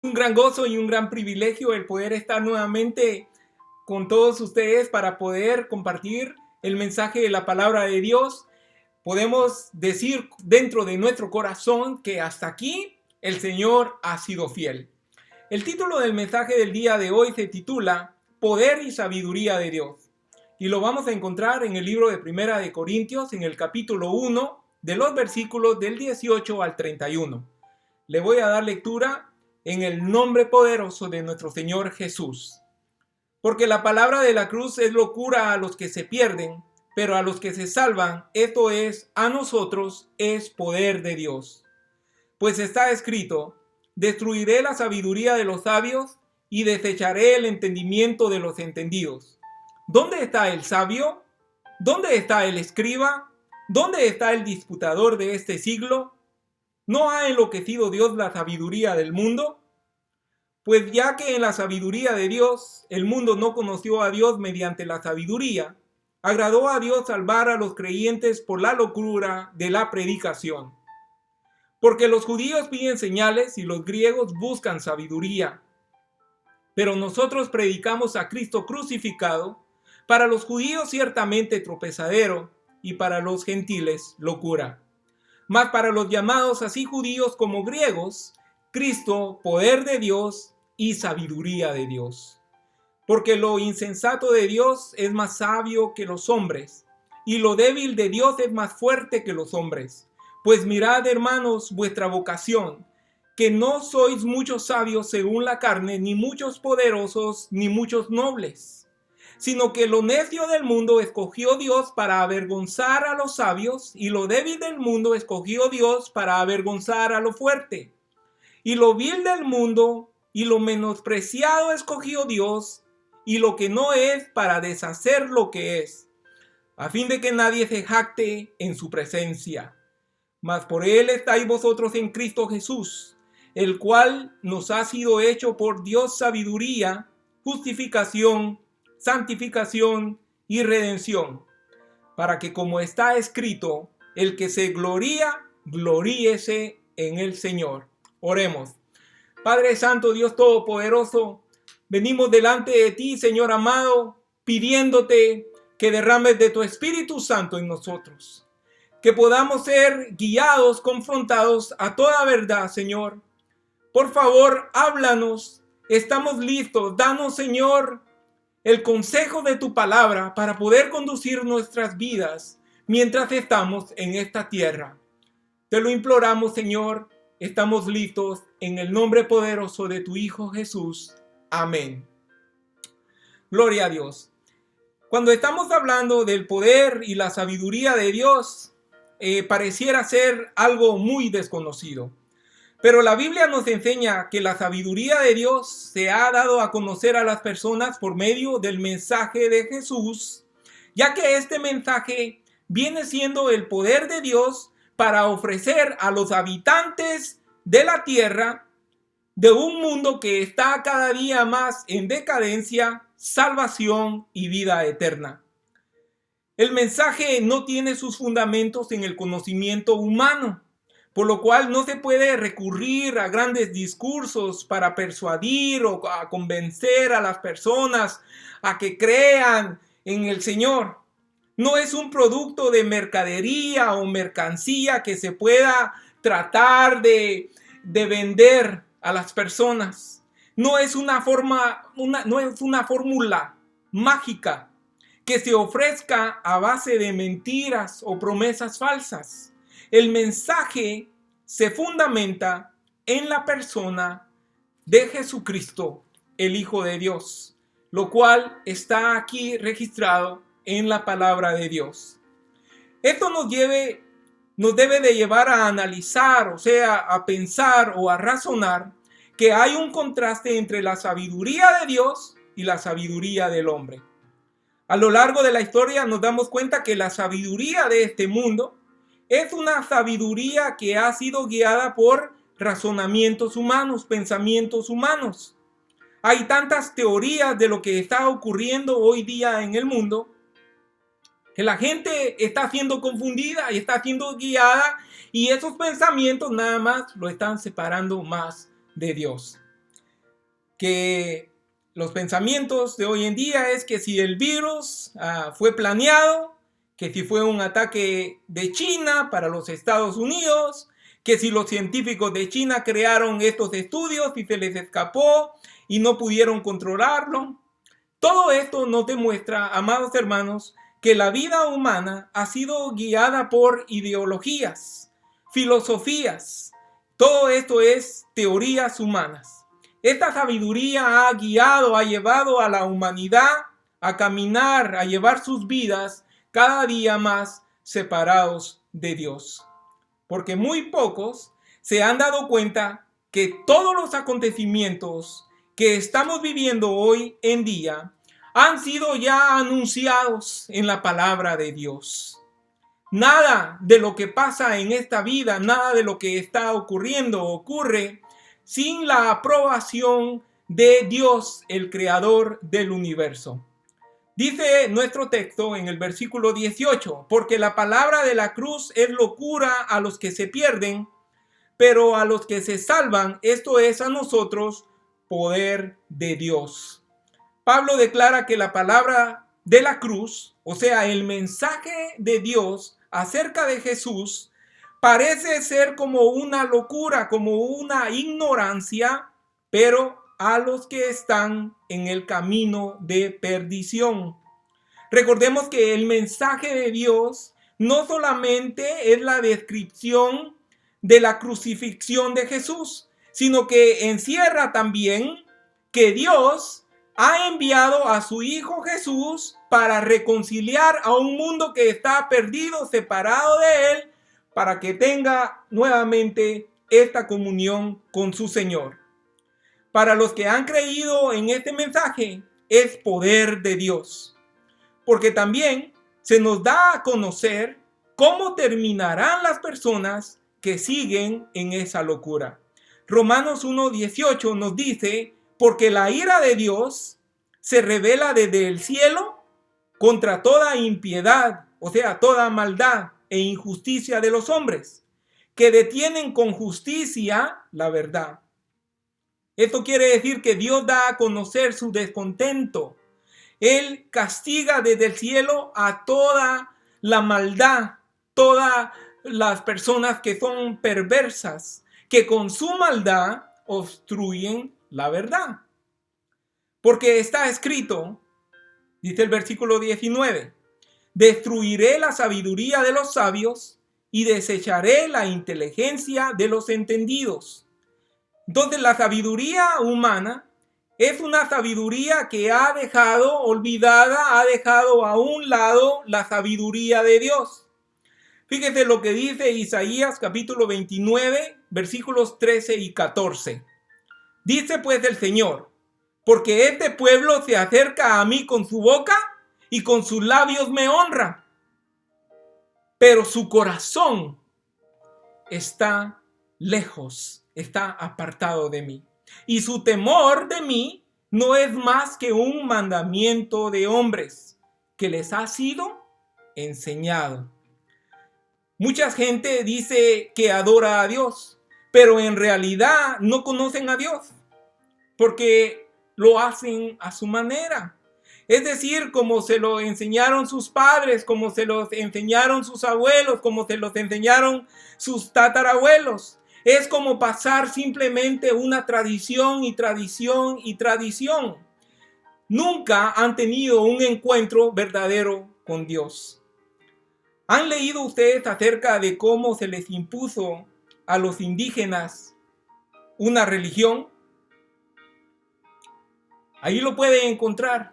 Un gran gozo y un gran privilegio el poder estar nuevamente con todos ustedes para poder compartir el mensaje de la palabra de Dios. Podemos decir dentro de nuestro corazón que hasta aquí el Señor ha sido fiel. El título del mensaje del día de hoy se titula Poder y sabiduría de Dios. Y lo vamos a encontrar en el libro de Primera de Corintios, en el capítulo 1, de los versículos del 18 al 31. Le voy a dar lectura en el nombre poderoso de nuestro Señor Jesús. Porque la palabra de la cruz es locura a los que se pierden, pero a los que se salvan, esto es, a nosotros, es poder de Dios. Pues está escrito, destruiré la sabiduría de los sabios y desecharé el entendimiento de los entendidos. ¿Dónde está el sabio? ¿Dónde está el escriba? ¿Dónde está el disputador de este siglo? ¿No ha enloquecido Dios la sabiduría del mundo? Pues ya que en la sabiduría de Dios el mundo no conoció a Dios mediante la sabiduría, agradó a Dios salvar a los creyentes por la locura de la predicación. Porque los judíos piden señales y los griegos buscan sabiduría. Pero nosotros predicamos a Cristo crucificado, para los judíos ciertamente tropezadero y para los gentiles locura. Mas para los llamados así judíos como griegos, Cristo, poder de Dios y sabiduría de Dios. Porque lo insensato de Dios es más sabio que los hombres, y lo débil de Dios es más fuerte que los hombres. Pues mirad, hermanos, vuestra vocación, que no sois muchos sabios según la carne, ni muchos poderosos, ni muchos nobles, sino que lo necio del mundo escogió Dios para avergonzar a los sabios, y lo débil del mundo escogió Dios para avergonzar a lo fuerte. Y lo vil del mundo y lo menospreciado escogió Dios, y lo que no es para deshacer lo que es, a fin de que nadie se jacte en su presencia. Mas por él estáis vosotros en Cristo Jesús, el cual nos ha sido hecho por Dios sabiduría, justificación, santificación y redención, para que como está escrito, el que se gloría, gloríese en el Señor. Oremos. Padre Santo, Dios Todopoderoso, venimos delante de ti, Señor amado, pidiéndote que derrames de tu Espíritu Santo en nosotros, que podamos ser guiados, confrontados a toda verdad, Señor. Por favor, háblanos, estamos listos, danos, Señor, el consejo de tu palabra para poder conducir nuestras vidas mientras estamos en esta tierra. Te lo imploramos, Señor, estamos listos en el nombre poderoso de tu Hijo Jesús. Amén. Gloria a Dios. Cuando estamos hablando del poder y la sabiduría de Dios, pareciera ser algo muy desconocido. Pero la Biblia nos enseña que la sabiduría de Dios se ha dado a conocer a las personas por medio del mensaje de Jesús, ya que este mensaje viene siendo el poder de Dios para ofrecer a los habitantes de la tierra, de un mundo que está cada día más en decadencia, salvación y vida eterna. El mensaje no tiene sus fundamentos en el conocimiento humano, por lo cual no se puede recurrir a grandes discursos para persuadir o a convencer a las personas a que crean en el Señor. No es un producto de mercadería o mercancía que se pueda tratar de vender a las personas. No es una fórmula mágica que se ofrezca a base de mentiras o promesas falsas. El mensaje se fundamenta en la persona de Jesucristo, el Hijo de Dios, lo cual está aquí registrado en la palabra de Dios. Esto nos debe de llevar a analizar, o sea, a pensar o a razonar que hay un contraste entre la sabiduría de Dios y la sabiduría del hombre. A lo largo de la historia nos damos cuenta que la sabiduría de este mundo es una sabiduría que ha sido guiada por razonamientos humanos, pensamientos humanos. Hay tantas teorías de lo que está ocurriendo hoy día en el mundo que la gente está siendo confundida y está siendo guiada, y esos pensamientos nada más lo están separando más de Dios. que los pensamientos de hoy en día es que si el virus fue planeado, que si fue un ataque de China para los Estados Unidos, que si los científicos de China crearon estos estudios y se les escapó y no pudieron controlarlo. Todo esto nos demuestra, amados hermanos, que la vida humana ha sido guiada por ideologías, filosofías. Todo esto es teorías humanas. Esta sabiduría ha guiado, ha llevado a la humanidad a caminar, a llevar sus vidas cada día más separados de Dios. Porque muy pocos se han dado cuenta que todos los acontecimientos que estamos viviendo hoy en día han sido ya anunciados en la palabra de Dios. Nada de lo que pasa en esta vida, nada de lo que está ocurriendo ocurre sin la aprobación de Dios, el creador del universo. Dice nuestro texto en el versículo 18, porque la palabra de la cruz es locura a los que se pierden, pero a los que se salvan, esto es a nosotros, poder de Dios. Pablo declara que la palabra de la cruz, o sea, el mensaje de Dios acerca de Jesús, parece ser como una locura, como una ignorancia, pero a los que están en el camino de perdición. Recordemos que el mensaje de Dios no solamente es la descripción de la crucifixión de Jesús, sino que encierra también que Dios ha enviado a su Hijo Jesús para reconciliar a un mundo que está perdido, separado de Él, para que tenga nuevamente esta comunión con su Señor. Para los que han creído en este mensaje, es poder de Dios. Porque también se nos da a conocer cómo terminarán las personas que siguen en esa locura. Romanos 1:18 nos dice, porque la ira de Dios se revela desde el cielo contra toda impiedad, o sea, toda maldad e injusticia de los hombres, que detienen con justicia la verdad. Esto quiere decir que Dios da a conocer su descontento. Él castiga desde el cielo a toda la maldad, todas las personas que son perversas, que con su maldad obstruyen la verdad. Porque está escrito, dice el versículo 19, destruiré la sabiduría de los sabios y desecharé la inteligencia de los entendidos. Entonces la sabiduría humana es una sabiduría que ha dejado olvidada, ha dejado a un lado la sabiduría de Dios. Fíjese lo que dice Isaías capítulo 29, versículos 13 y 14. Dice pues el Señor, porque este pueblo se acerca a mí con su boca y con sus labios me honra, pero su corazón está lejos, está apartado de mí. Y su temor de mí no es más que un mandamiento de hombres que les ha sido enseñado. Mucha gente dice que adora a Dios, pero en realidad no conocen a Dios, porque lo hacen a su manera. Es decir, como se lo enseñaron sus padres, como se los enseñaron sus abuelos, como se los enseñaron sus tatarabuelos. Es como pasar simplemente una tradición y tradición y tradición. Nunca han tenido un encuentro verdadero con Dios. ¿Han leído ustedes acerca de cómo se les impuso a los indígenas una religión? Ahí lo pueden encontrar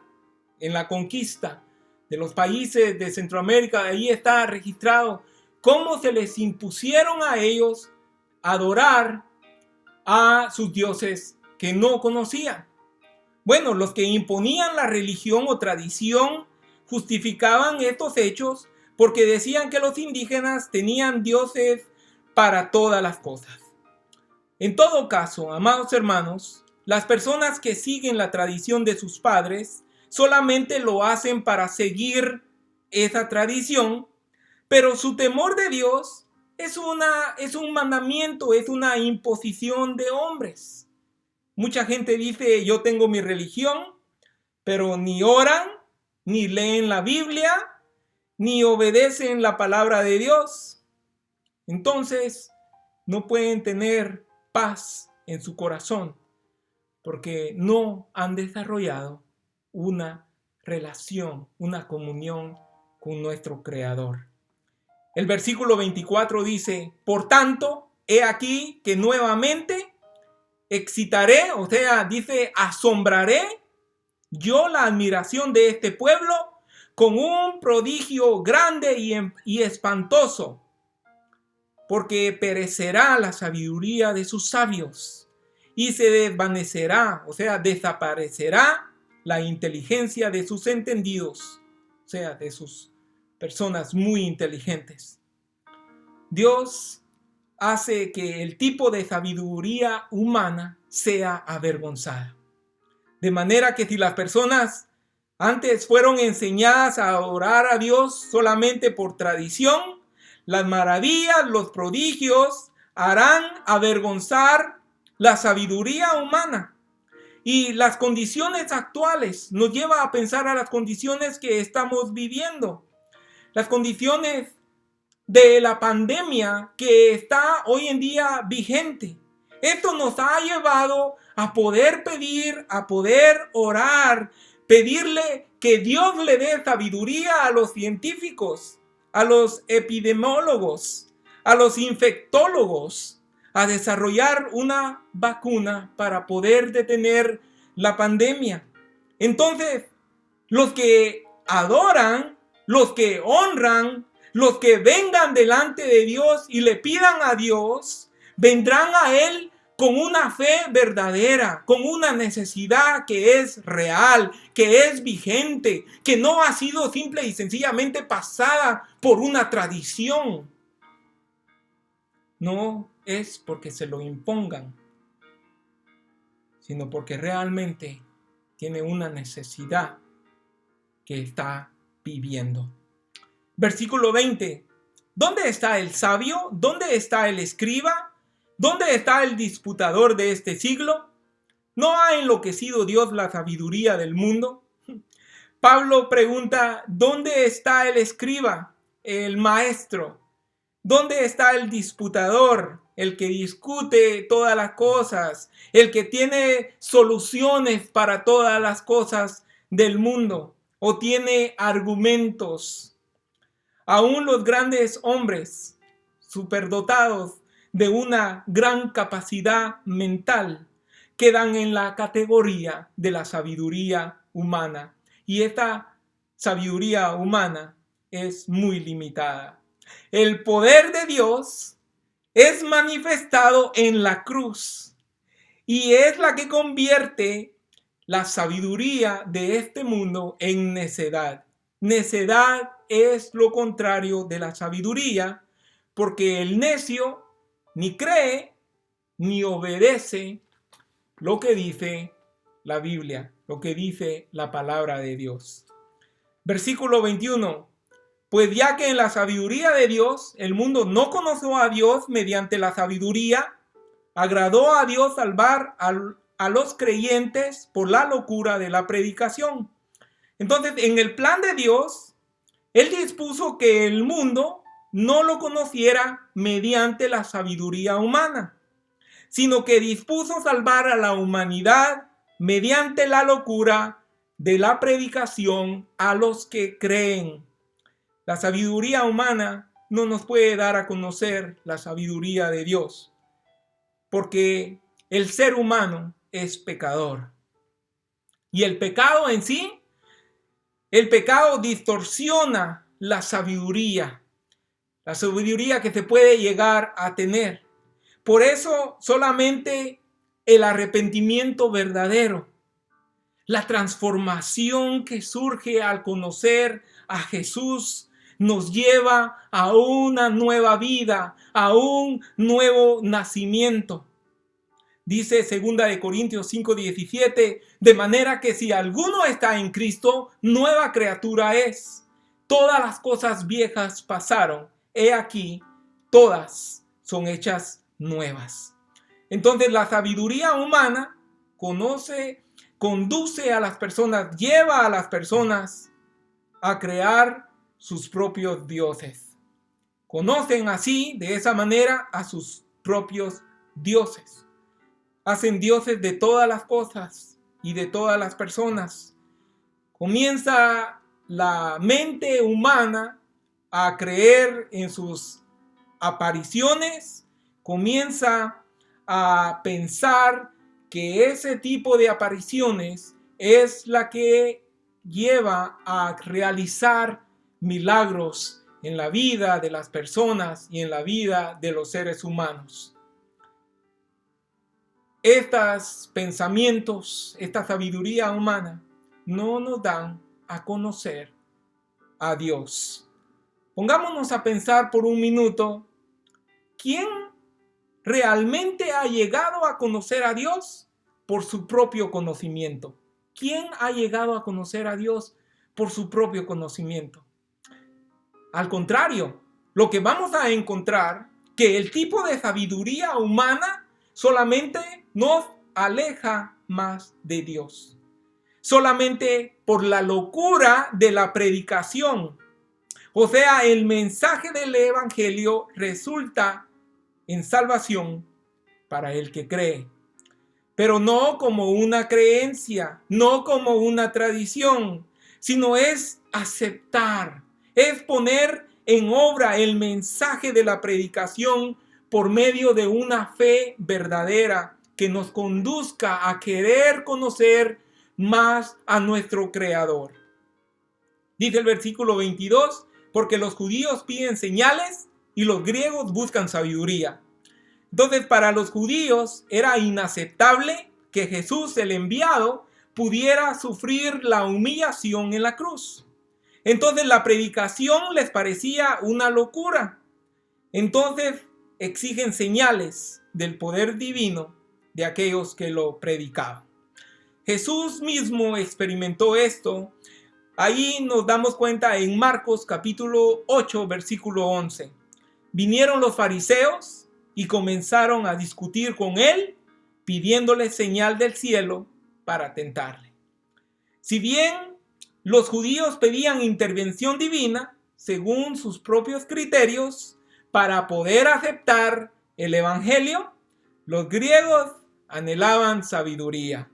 en la conquista de los países de Centroamérica. Ahí está registrado cómo se les impusieron a ellos adorar a sus dioses que no conocían. Bueno, los que imponían la religión o tradición justificaban estos hechos porque decían que los indígenas tenían dioses para todas las cosas. En todo caso, amados hermanos, las personas que siguen la tradición de sus padres solamente lo hacen para seguir esa tradición, pero su temor de Dios es un mandamiento, es una imposición de hombres. Mucha gente dice, yo tengo mi religión, pero ni oran, ni leen la Biblia, ni obedecen la palabra de Dios. Entonces, no pueden tener paz en su corazón, porque no han desarrollado una relación, una comunión con nuestro Creador. El versículo 24 dice, por tanto, he aquí que nuevamente excitaré, o sea, dice, asombraré yo la admiración de este pueblo con un prodigio grande y espantoso, porque perecerá la sabiduría de sus sabios y se desvanecerá, o sea, desaparecerá la inteligencia de sus entendidos, o sea, de sus personas muy inteligentes. Dios hace que el tipo de sabiduría humana sea avergonzada. De manera que si las personas antes fueron enseñadas a orar a Dios solamente por tradición, las maravillas, los prodigios harán avergonzar la sabiduría humana. Y las condiciones actuales nos lleva a pensar a las condiciones que estamos viviendo. Las condiciones de la pandemia que está hoy en día vigente. Esto nos ha llevado a poder pedir, a poder orar, pedirle que Dios le dé sabiduría a los científicos, a los epidemiólogos, a los infectólogos, a desarrollar una vacuna para poder detener la pandemia. Entonces, los que adoran, los que honran, los que vengan delante de Dios y le pidan a Dios, vendrán a Él con una fe verdadera, con una necesidad que es real, que es vigente, que no ha sido simple y sencillamente pasada por una tradición. No es porque se lo impongan, sino porque realmente tiene una necesidad que está viviendo. Versículo 20. ¿Dónde está el sabio? ¿Dónde está el escriba? ¿Dónde está el disputador de este siglo? ¿No ha enloquecido Dios la sabiduría del mundo? Pablo pregunta, ¿dónde está el escriba, el maestro? ¿Dónde está el disputador, el que discute todas las cosas, el que tiene soluciones para todas las cosas del mundo o tiene argumentos? Aún los grandes hombres superdotados de una gran capacidad mental quedan en la categoría de la sabiduría humana. Y esta sabiduría humana es muy limitada. El poder de Dios es manifestado en la cruz y es la que convierte la sabiduría de este mundo en necedad. Necedad es lo contrario de la sabiduría, porque el necio ni cree ni obedece lo que dice la Biblia, lo que dice la palabra de Dios. Versículo 21. Pues ya que en la sabiduría de Dios el mundo no conoció a Dios mediante la sabiduría, agradó a Dios salvar a los creyentes por la locura de la predicación. Entonces, en el plan de Dios, Él dispuso que el mundo no lo conociera mediante la sabiduría humana, sino que dispuso salvar a la humanidad mediante la locura de la predicación a los que creen. La sabiduría humana no nos puede dar a conocer la sabiduría de Dios, porque el ser humano es pecador. Y el pecado en sí, el pecado distorsiona la sabiduría que se puede llegar a tener. Por eso solamente el arrepentimiento verdadero, la transformación que surge al conocer a Jesús, nos lleva a una nueva vida, a un nuevo nacimiento. Dice 2 Corintios 5:17, de manera que si alguno está en Cristo, nueva criatura es. Todas las cosas viejas pasaron, he aquí, todas son hechas nuevas. Entonces la sabiduría humana conduce a las personas, lleva a las personas a crear sus propios dioses. Conocen así, de esa manera, a sus propios dioses. Hacen dioses de todas las cosas y de todas las personas. Comienza la mente humana a creer en sus apariciones, comienza a pensar que ese tipo de apariciones es la que lleva a realizar milagros en la vida de las personas y en la vida de los seres humanos. Estos pensamientos, esta sabiduría humana, no nos dan a conocer a Dios. Pongámonos a pensar por un minuto, ¿quién realmente ha llegado a conocer a Dios por su propio conocimiento? ¿Quién ha llegado a conocer a Dios por su propio conocimiento? Al contrario, lo que vamos a encontrar, que el tipo de sabiduría humana solamente nos aleja más de Dios. Solamente por la locura de la predicación. O sea, el mensaje del Evangelio resulta en salvación para el que cree. Pero no como una creencia, no como una tradición, sino es aceptar, es poner en obra el mensaje de la predicación por medio de una fe verdadera que nos conduzca a querer conocer más a nuestro Creador. Dice el versículo 22, porque los judíos piden señales y los griegos buscan sabiduría. Entonces, para los judíos era inaceptable que Jesús, el enviado, pudiera sufrir la humillación en la cruz. Entonces, la predicación les parecía una locura. Entonces, exigen señales del poder divino de aquellos que lo predicaban. Jesús mismo experimentó esto. Ahí nos damos cuenta en Marcos capítulo 8, versículo 11. Vinieron los fariseos y comenzaron a discutir con él, pidiéndole señal del cielo para tentarle. Si bien los judíos pedían intervención divina, según sus propios criterios, para poder aceptar el evangelio, los griegos anhelaban sabiduría.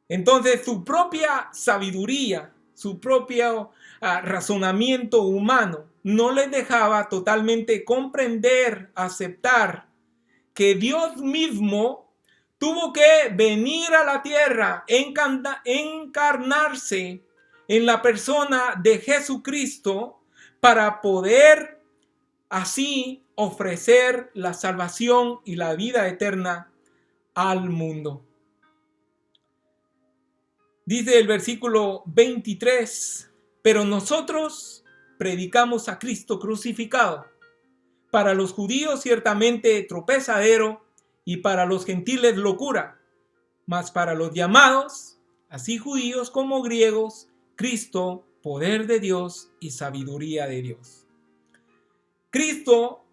Entonces su propia sabiduría, su propio razonamiento humano no les dejaba totalmente comprender, aceptar que Dios mismo tuvo que venir a la tierra, encarnarse en la persona de Jesucristo para poder así ofrecer la salvación y la vida eterna al mundo. Dice el versículo 23, pero nosotros predicamos a Cristo crucificado, para los judíos ciertamente tropezadero y para los gentiles locura, mas para los llamados, así judíos como griegos, Cristo, poder de Dios y sabiduría de Dios. Cristo,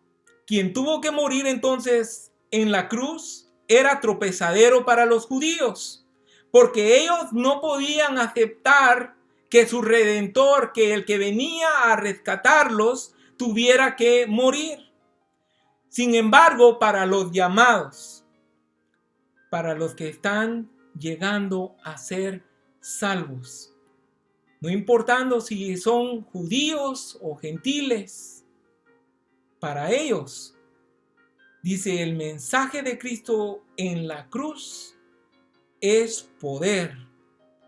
quien tuvo que morir entonces en la cruz, era tropezadero para los judíos, porque ellos no podían aceptar que su Redentor, que el que venía a rescatarlos, tuviera que morir. Sin embargo, para los llamados, para los que están llegando a ser salvos, no importando si son judíos o gentiles, para ellos, dice el mensaje de Cristo en la cruz, es poder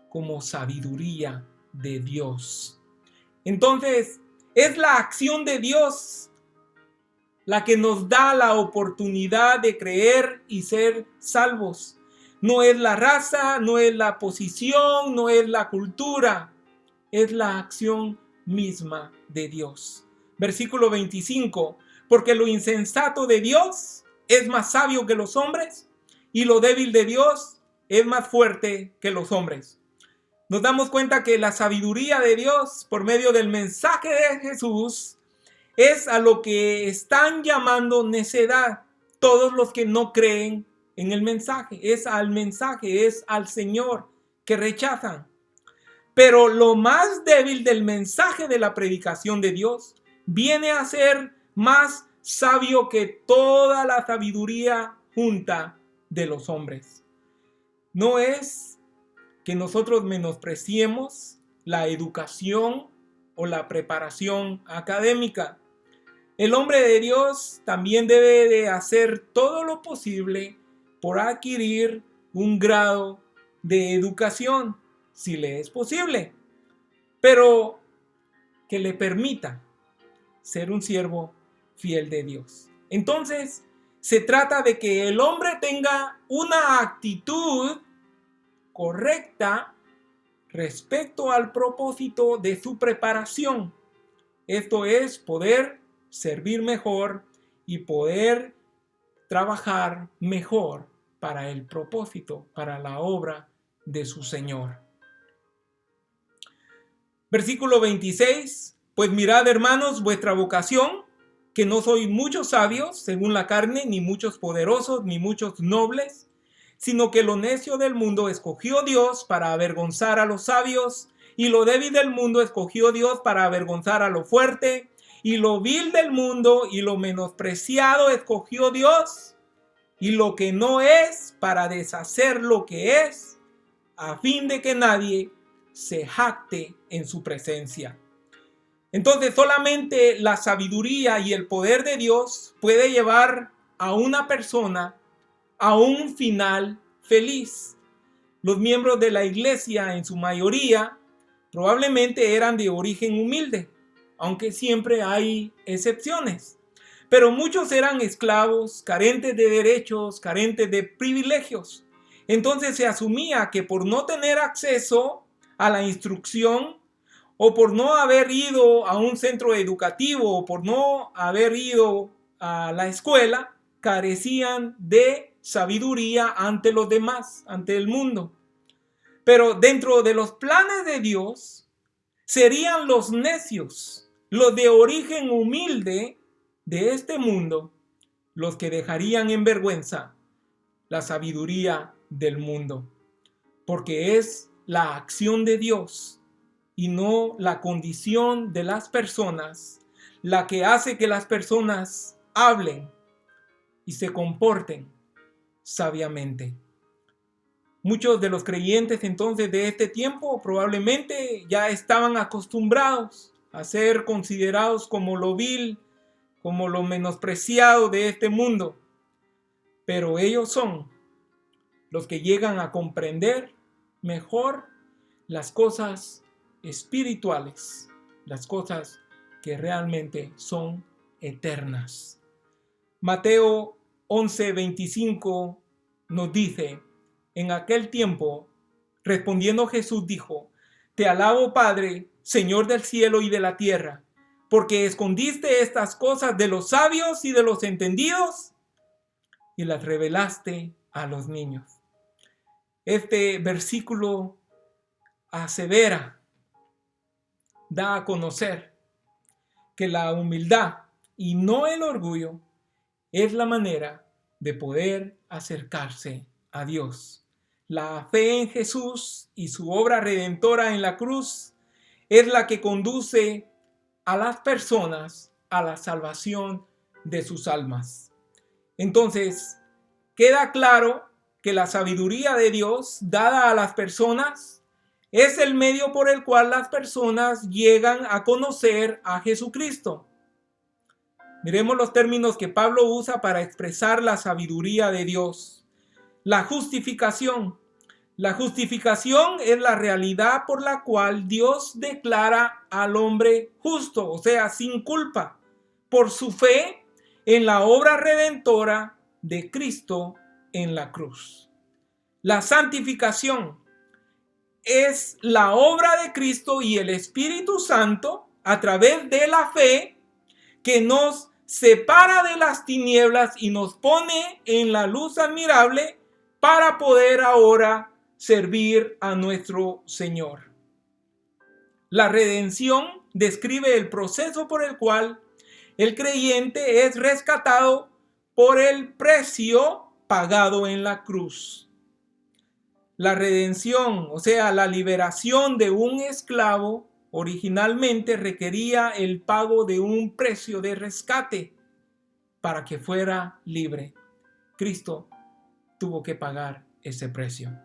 como sabiduría de Dios. Entonces, es la acción de Dios la que nos da la oportunidad de creer y ser salvos. No es la raza, no es la posición, no es la cultura, es la acción misma de Dios. Versículo 25, porque lo insensato de Dios es más sabio que los hombres y lo débil de Dios es más fuerte que los hombres. Nos damos cuenta que la sabiduría de Dios por medio del mensaje de Jesús es a lo que están llamando necedad todos los que no creen en el mensaje, es al Señor que rechazan. Pero lo más débil del mensaje de la predicación de Dios viene a ser más sabio que toda la sabiduría junta de los hombres. No es que nosotros menospreciemos la educación o la preparación académica. El hombre de Dios también debe de hacer todo lo posible por adquirir un grado de educación, si le es posible, pero que le permita ser un siervo fiel de Dios. Entonces, se trata de que el hombre tenga una actitud correcta respecto al propósito de su preparación. Esto es poder servir mejor y poder trabajar mejor para el propósito, para la obra de su Señor. Versículo 26. Pues mirad, hermanos, vuestra vocación, que no sois muchos sabios según la carne, ni muchos poderosos, ni muchos nobles, sino que lo necio del mundo escogió Dios para avergonzar a los sabios, y lo débil del mundo escogió Dios para avergonzar a lo fuerte, y lo vil del mundo y lo menospreciado escogió Dios, y lo que no es para deshacer lo que es, a fin de que nadie se jacte en su presencia. Entonces solamente la sabiduría y el poder de Dios puede llevar a una persona a un final feliz. Los miembros de la iglesia, en su mayoría, probablemente eran de origen humilde, aunque siempre hay excepciones. Pero muchos eran esclavos, carentes de derechos, carentes de privilegios. Entonces se asumía que por no tener acceso a la instrucción, o por no haber ido a un centro educativo, o por no haber ido a la escuela, carecían de sabiduría ante los demás, ante el mundo. Pero dentro de los planes de Dios, serían los necios, los de origen humilde de este mundo, los que dejarían en vergüenza la sabiduría del mundo, porque es la acción de Dios y no la condición de las personas la que hace que las personas hablen y se comporten sabiamente. Muchos de los creyentes entonces de este tiempo probablemente ya estaban acostumbrados a ser considerados como lo vil, como lo menospreciado de este mundo, pero ellos son los que llegan a comprender mejor las cosas espirituales, las cosas que realmente son eternas. Mateo 11:25 nos dice: en aquel tiempo, respondiendo Jesús dijo: te alabo, Padre, Señor del cielo y de la tierra, porque escondiste estas cosas de los sabios y de los entendidos y las revelaste a los niños. Este versículo asevera, da a conocer que la humildad y no el orgullo es la manera de poder acercarse a Dios. La fe en Jesús y su obra redentora en la cruz es la que conduce a las personas a la salvación de sus almas. Entonces, queda claro que la sabiduría de Dios dada a las personas es el medio por el cual las personas llegan a conocer a Jesucristo. Miremos los términos que Pablo usa para expresar la sabiduría de Dios. La justificación. La justificación es la realidad por la cual Dios declara al hombre justo, o sea, sin culpa, por su fe en la obra redentora de Cristo en la cruz. La santificación es la obra de Cristo y el Espíritu Santo a través de la fe que nos separa de las tinieblas y nos pone en la luz admirable para poder ahora servir a nuestro Señor. La redención describe el proceso por el cual el creyente es rescatado por el precio pagado en la cruz. La redención, o sea, la liberación de un esclavo, originalmente requería el pago de un precio de rescate para que fuera libre. Cristo tuvo que pagar ese precio.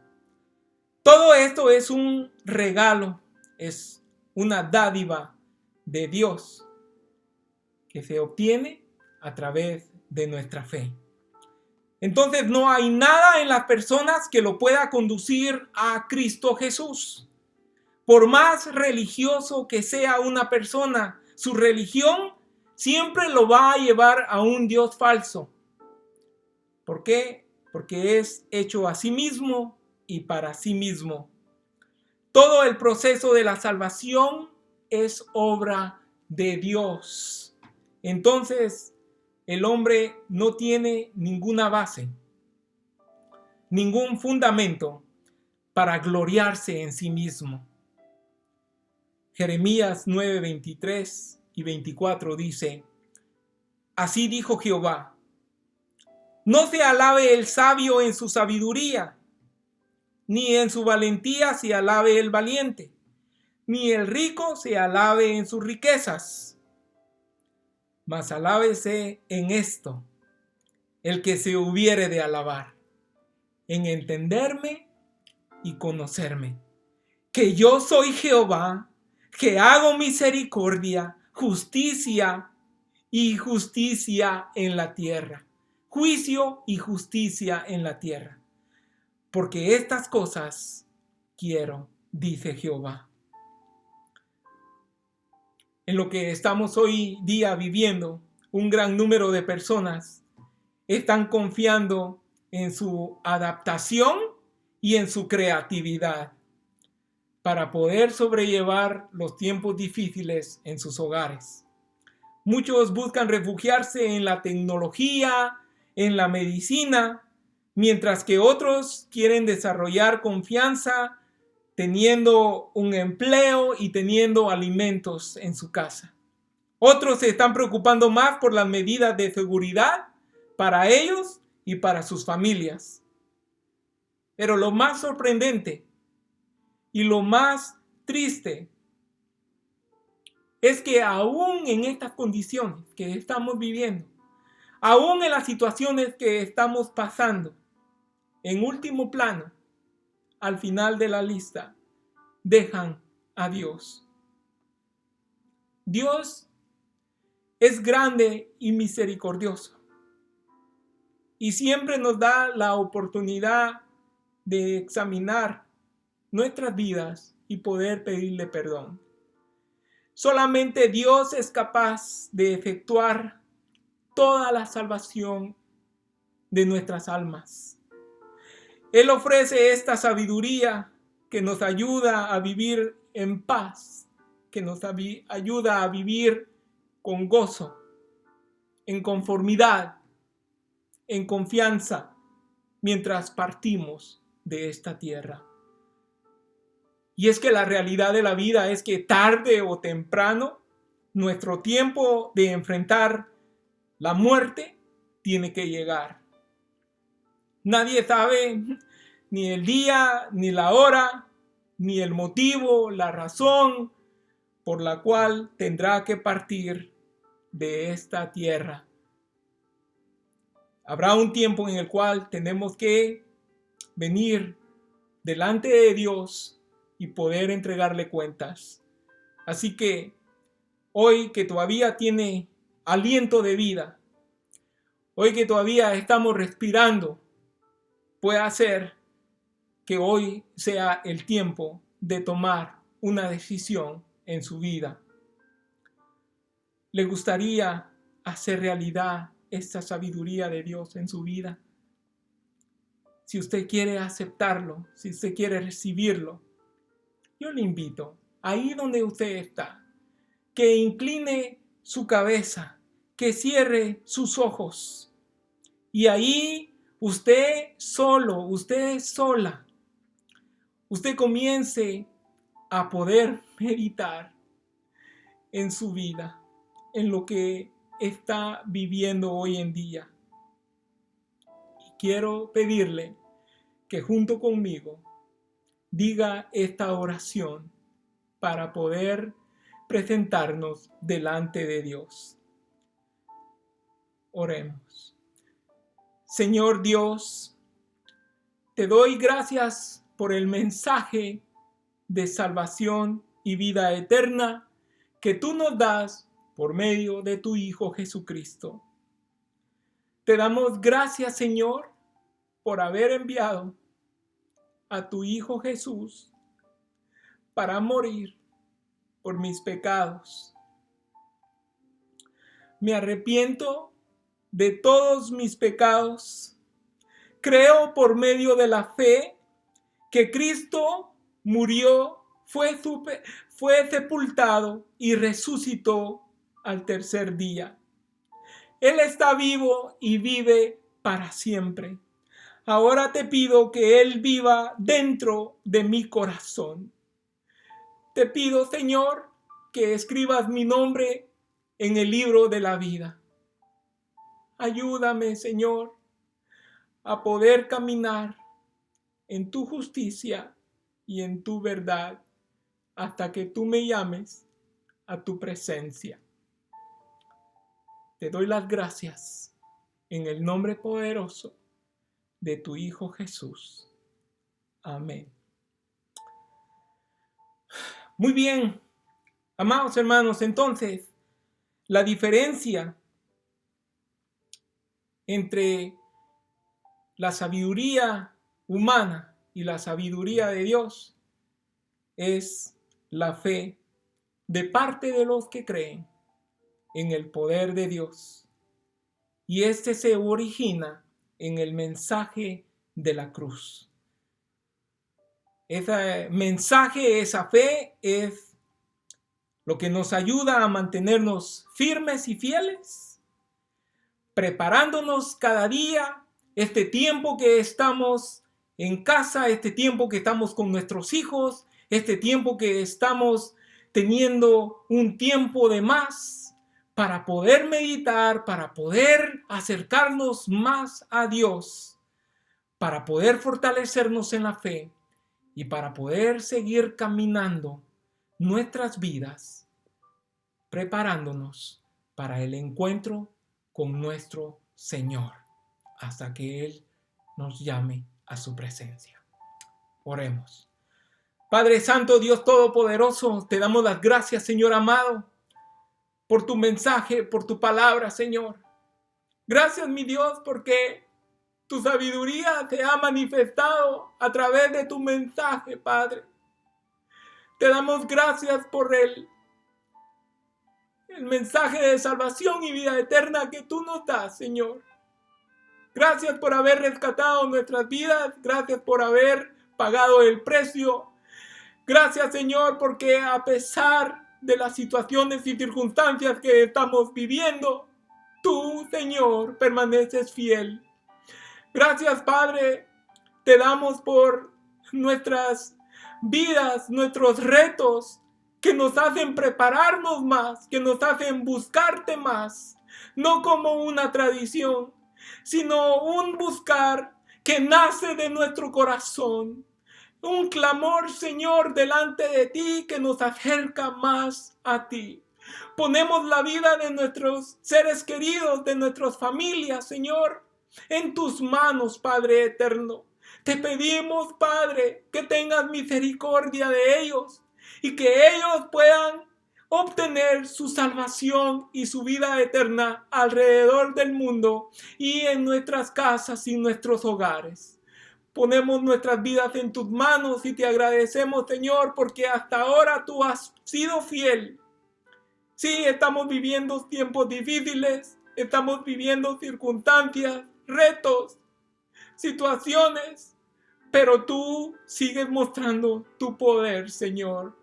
Todo esto es un regalo, es una dádiva de Dios que se obtiene a través de nuestra fe. Entonces no hay nada en las personas que lo pueda conducir a Cristo Jesús. Por más religioso que sea una persona, su religión siempre lo va a llevar a un Dios falso. ¿Por qué? Porque es hecho a sí mismo y para sí mismo. Todo el proceso de la salvación es obra de Dios. Entonces, el hombre no tiene ninguna base, ningún fundamento para gloriarse en sí mismo. Jeremías 9, 23 y 24 dice: Así dijo Jehová: No se alabe el sabio en su sabiduría, ni en su valentía se alabe el valiente, ni el rico se alabe en sus riquezas. Mas alábese en esto el que se hubiere de alabar, en entenderme y conocerme, que yo soy Jehová, que hago misericordia, justicia y justicia en la tierra, juicio y justicia en la tierra, porque estas cosas quiero, dice Jehová. En lo que estamos hoy día viviendo, un gran número de personas están confiando en su adaptación y en su creatividad para poder sobrellevar los tiempos difíciles en sus hogares. Muchos buscan refugiarse en la tecnología, en la medicina, mientras que otros quieren desarrollar confianza teniendo un empleo y teniendo alimentos en su casa. Otros se están preocupando más por las medidas de seguridad para ellos y para sus familias. Pero lo más sorprendente y lo más triste es que aún en estas condiciones que estamos viviendo, aún en las situaciones que estamos pasando, en último plano, al final de la lista, dejan a Dios. Dios es grande y misericordioso y siempre nos da la oportunidad de examinar nuestras vidas y poder pedirle perdón. Solamente Dios es capaz de efectuar toda la salvación de nuestras almas. Él ofrece esta sabiduría que nos ayuda a vivir en paz, que nos ayuda a vivir con gozo, en conformidad, en confianza, mientras partimos de esta tierra. Y es que la realidad de la vida es que tarde o temprano, nuestro tiempo de enfrentar la muerte tiene que llegar. Nadie sabe ni el día, ni la hora, ni el motivo, la razón por la cual tendrá que partir de esta tierra. Habrá un tiempo en el cual tenemos que venir delante de Dios y poder entregarle cuentas. Así que hoy que todavía tiene aliento de vida, hoy que todavía estamos respirando, puede ser que hoy sea el tiempo de tomar una decisión en su vida. ¿Le gustaría hacer realidad esta sabiduría de Dios en su vida? Si usted quiere aceptarlo, si usted quiere recibirlo, yo le invito, ahí donde usted está, que incline su cabeza, que cierre sus ojos. Y ahí usted solo, usted sola, usted comience a poder meditar en su vida, en lo que está viviendo hoy en día. Y quiero pedirle que junto conmigo diga esta oración para poder presentarnos delante de Dios. Oremos. Señor Dios, te doy gracias por el mensaje de salvación y vida eterna que tú nos das por medio de tu Hijo Jesucristo. Te damos gracias, Señor, por haber enviado a tu Hijo Jesús para morir por mis pecados. Me arrepiento de todos mis pecados. Creo por medio de la fe que Cristo murió, fue sepultado y resucitó al tercer día. Él está vivo y vive para siempre. Ahora te pido que Él viva dentro de mi corazón. Te pido, Señor, que escribas mi nombre en el libro de la vida. Ayúdame, Señor, a poder caminar en tu justicia y en tu verdad hasta que tú me llames a tu presencia. Te doy las gracias en el nombre poderoso de tu Hijo Jesús. Amén. Muy bien, amados hermanos, entonces, la diferencia entre la sabiduría humana y la sabiduría de Dios es la fe de parte de los que creen en el poder de Dios. Y este se origina en el mensaje de la cruz. Ese mensaje, esa fe es lo que nos ayuda a mantenernos firmes y fieles, preparándonos cada día, este tiempo que estamos en casa, este tiempo que estamos con nuestros hijos, este tiempo que estamos teniendo un tiempo de más para poder meditar, para poder acercarnos más a Dios, para poder fortalecernos en la fe y para poder seguir caminando nuestras vidas, preparándonos para el encuentro con nuestro Señor, hasta que Él nos llame a su presencia. Oremos. Padre Santo, Dios Todopoderoso, te damos las gracias, Señor amado, por tu mensaje, por tu palabra, Señor. Gracias, mi Dios, porque tu sabiduría te ha manifestado a través de tu mensaje, Padre. Te damos gracias por el mensaje de salvación y vida eterna que tú nos das, Señor. Gracias por haber rescatado nuestras vidas. Gracias por haber pagado el precio. Gracias, Señor, porque a pesar de las situaciones y circunstancias que estamos viviendo, tú, Señor, permaneces fiel. Gracias, Padre, te damos por nuestras vidas, nuestros retos, que nos hacen prepararnos más, que nos hacen buscarte más, no como una tradición, sino un buscar que nace de nuestro corazón. Un clamor, Señor, delante de ti que nos acerca más a ti. Ponemos la vida de nuestros seres queridos, de nuestras familias, Señor, en tus manos, Padre eterno. Te pedimos, Padre, que tengas misericordia de ellos y que ellos puedan obtener su salvación y su vida eterna alrededor del mundo y en nuestras casas y nuestros hogares. Ponemos nuestras vidas en tus manos y te agradecemos, Señor, porque hasta ahora tú has sido fiel. Sí, estamos viviendo tiempos difíciles, estamos viviendo circunstancias, retos, situaciones, pero tú sigues mostrando tu poder, Señor.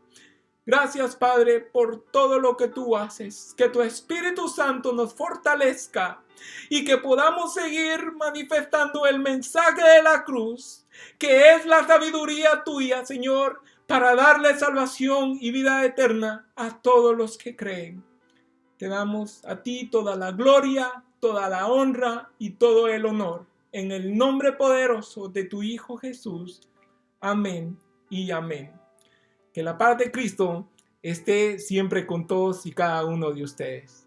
Gracias, Padre, por todo lo que tú haces. Que tu Espíritu Santo nos fortalezca y que podamos seguir manifestando el mensaje de la cruz, que es la sabiduría tuya, Señor, para darle salvación y vida eterna a todos los que creen. Te damos a ti toda la gloria, toda la honra y todo el honor. en el nombre poderoso de tu Hijo Jesús. Amén y amén. Que la paz de Cristo esté siempre con todos y cada uno de ustedes.